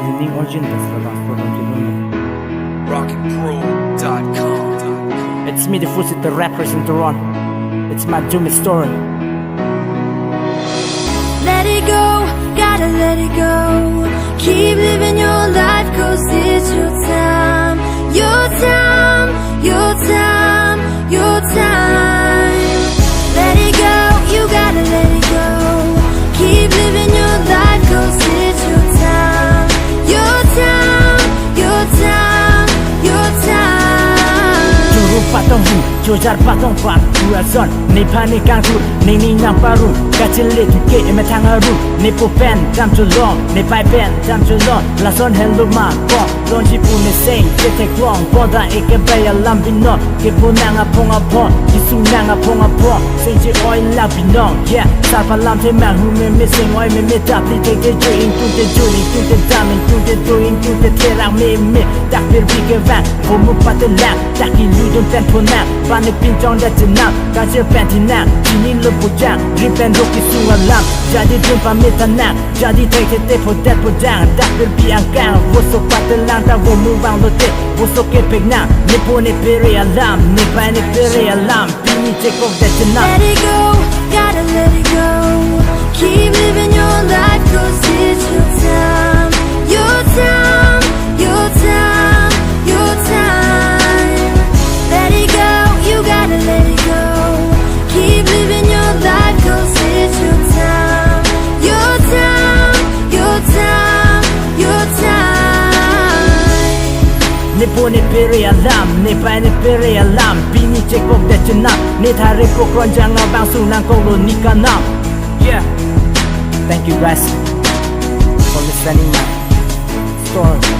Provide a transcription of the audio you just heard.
Ending origin that's the last one Rocketpro.com. It's me, the Fools, the rappers in Toronto. It's my doomed story. Let it go, gotta let it go. Keep living your life, cause it's your time. Your time, your time, your time. Let it go, you gotta let it go. Keep living your life, cause it's your time. Your time, your time, your time. Juru patong hu, jojar patong pan. Dualson, ni pani kangku, ni nyang paru. Kacile tu ke emetang haru. Ni po pen, jam too long. Ni pai pen, jam too long. Lason hello ma, ko. Lon ji pu ni sing, ke tek long. Boda eke baya lambino. Ke po nanga ponga pon. Isu nanga ponga pon. Sing ji oil labino. Yeah, sarpa lam te man who me missing oil me me tap. Li take the joy into the joy, into the dam, into the joy, into the terang me. Tak bir bige van, homo patelam. Tak ilu don ten ponam. Bani pinjong da jenam. Kaje pentinam. Jini lepu jang. Ripen roki sunga lam. Jadi jumpa metanam. Jadi take the po that po jang. Tak bir biangkang. Woso patelang tak wo mubang lo te. Woso kepek na. Nipo ne pere alam. Nipa ne pere alam. Pini take off that jenam. Let it go, gotta let it go. Keep living your life, cause it's your time. Your time, your time, your time. Let it go, you gotta let it go. Keep living your life, cause it's your time. Your time, your time, your time. Nipo ne pere alam, nipa ne pere alam. Pini check off that jenam. Ni thare pokron jang abang sunang kolo nikanam. Yeah. Thank you guys for listening my story.